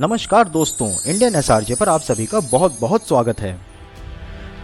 नमस्कार दोस्तों, Indian SRJ पर आप सभी का बहुत बहुत स्वागत है।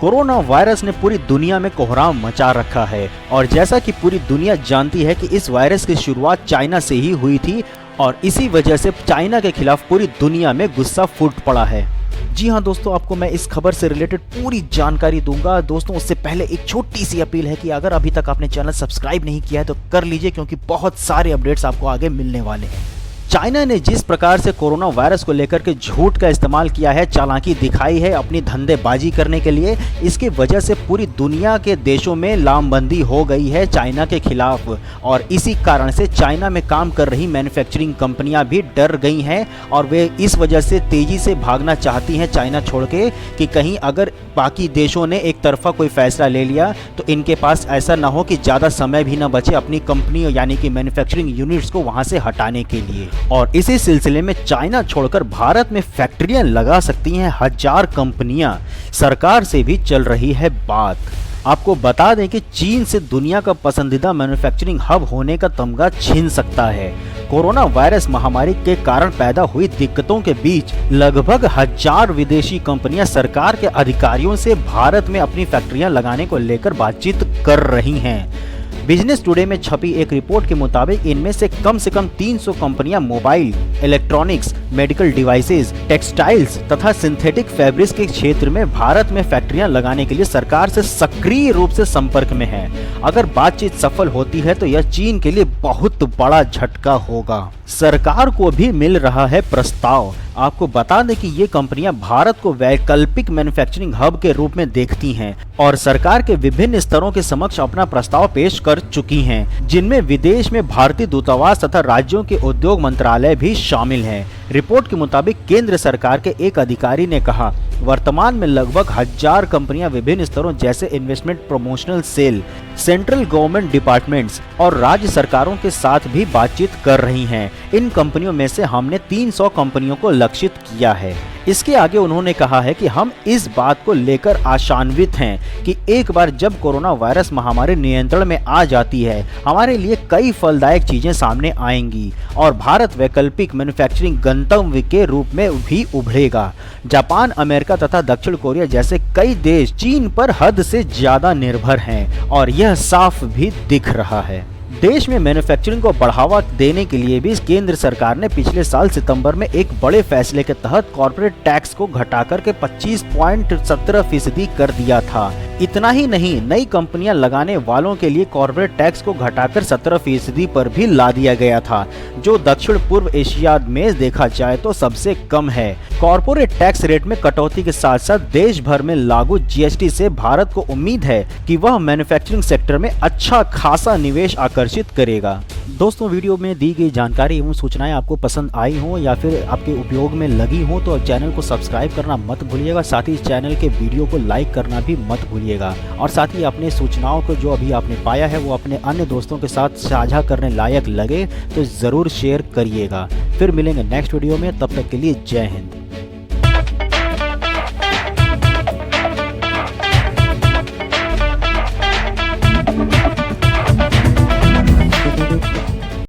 कोरोना वायरस ने पूरी दुनिया में कोहराम मचा रखा है और जैसा कि पूरी दुनिया जानती है कि इस वायरस की शुरुआत चाइना से ही हुई थी और इसी वजह से चाइना के खिलाफ पूरी दुनिया में गुस्सा फूट पड़ा है। जी हाँ दोस्तों, आपको मैं इस खबर से रिलेटेड पूरी जानकारी दूंगा। दोस्तों, उससे पहले एक छोटी सी अपील है कि अगर अभी तक आपने चैनल सब्सक्राइब नहीं किया है तो कर लीजिए, क्योंकि बहुत सारे अपडेट्स आपको आगे मिलने वाले हैं। चाइना ने जिस प्रकार से कोरोना वायरस को लेकर के झूठ का इस्तेमाल किया है, चालाकी दिखाई है अपनी धंधेबाजी करने के लिए, इसकी वजह से पूरी दुनिया के देशों में लामबंदी हो गई है चाइना के खिलाफ और इसी कारण से चाइना में काम कर रही मैन्युफैक्चरिंग कंपनियां भी डर गई हैं और वे इस वजह से तेजी से भागना चाहती हैं चाइना छोड़ के कि कहीं अगर बाकी देशों ने एक तरफा कोई फैसला ले लिया तो इनके पास ऐसा ना हो कि ज़्यादा समय भी ना बचे अपनी कंपनी यानी कि मैन्युफैक्चरिंग यूनिट्स को वहाँ से हटाने के लिए। और इसी सिलसिले में चाइना छोड़कर भारत में फैक्ट्रियां लगा सकती हैं 1000 कंपनियां। सरकार से भी चल रही है बात। आपको बता दें कि चीन से दुनिया का पसंदीदा मैन्युफैक्चरिंग हब होने का तमगा छीन सकता है। कोरोना वायरस महामारी के कारण पैदा हुई दिक्कतों के बीच लगभग 1000 विदेशी कंपनियां सरकार के अधिकारियों से भारत में अपनी फैक्ट्रियां लगाने को लेकर बातचीत कर रही हैं। बिजनेस टुडे में छपी एक रिपोर्ट के मुताबिक इनमें से कम 300 कंपनियां mobile, electronics, medical devices, textiles तथा सिंथेटिक फैब्रिक्स के क्षेत्र में भारत में फैक्ट्रियां लगाने के लिए सरकार से सक्रिय रूप से संपर्क में है। अगर बातचीत सफल होती है तो यह चीन के लिए बहुत बड़ा झटका होगा। सरकार को भी मिल रहा है प्रस्ताव। आपको बता दें कि ये कंपनियां भारत को वैकल्पिक मैन्युफैक्चरिंग हब के रूप में देखती हैं और सरकार के विभिन्न स्तरों के समक्ष अपना प्रस्ताव पेश कर चुकी हैं, जिनमें विदेश में भारतीय दूतावास तथा राज्यों के उद्योग मंत्रालय भी शामिल हैं। रिपोर्ट के मुताबिक केंद्र सरकार के एक अधिकारी ने कहा, वर्तमान में लगभग 1000 कंपनियां विभिन्न स्तरों जैसे investment promotional cell, central government departments और राज्य सरकारों के साथ भी बातचीत कर रही हैं। इन कंपनियों में से हमने 300 कंपनियों को लक्षित किया है। इसके आगे उन्होंने कहा है कि हम इस बात को लेकर आशान्वित हैं कि एक बार जब कोरोना वायरस महामारी नियंत्रण में आ जाती है, हमारे लिए कई फलदायक चीजें सामने आएंगी और भारत वैकल्पिक मैन्युफैक्चरिंग गंतव्य के रूप में भी उभरेगा। जापान, अमेरिका तथा दक्षिण कोरिया जैसे कई देश चीन पर हद से ज्यादा निर्भर हैं और यह साफ भी दिख रहा है। देश में मैन्युफैक्चरिंग को बढ़ावा देने के लिए भी केंद्र सरकार ने पिछले साल सितंबर में एक बड़े फैसले के तहत कॉर्पोरेट टैक्स को घटाकर के 25.17% कर दिया था। इतना ही नहीं, नई कंपनियां लगाने वालों के लिए कॉर्पोरेट टैक्स को घटाकर 17% पर भी ला दिया गया था, जो दक्षिण पूर्व एशिया में देखा जाए तो सबसे कम है। कॉर्पोरेट टैक्स रेट में कटौती के साथ साथ देश भर में लागू जीएसटी से भारत को उम्मीद है कि वह मैन्युफैक्चरिंग सेक्टर में अच्छा खासा निवेश आकर्षित करेगा। दोस्तों, वीडियो में दी गई जानकारी एवं सूचनाएं आपको पसंद आई हो या फिर आपके उपयोग में लगी हो तो चैनल को सब्सक्राइब करना मत भूलिएगा। साथ ही चैनल के वीडियो को लाइक करना भी मत भूलिएगा और साथ ही अपने सूचनाओं को जो अभी आपने पाया है वो अपने अन्य दोस्तों के साथ साझा करने लायक लगे तो ज़रूर शेयर करिएगा। फिर मिलेंगे नेक्स्ट वीडियो में, तब तक के लिए जय हिंद।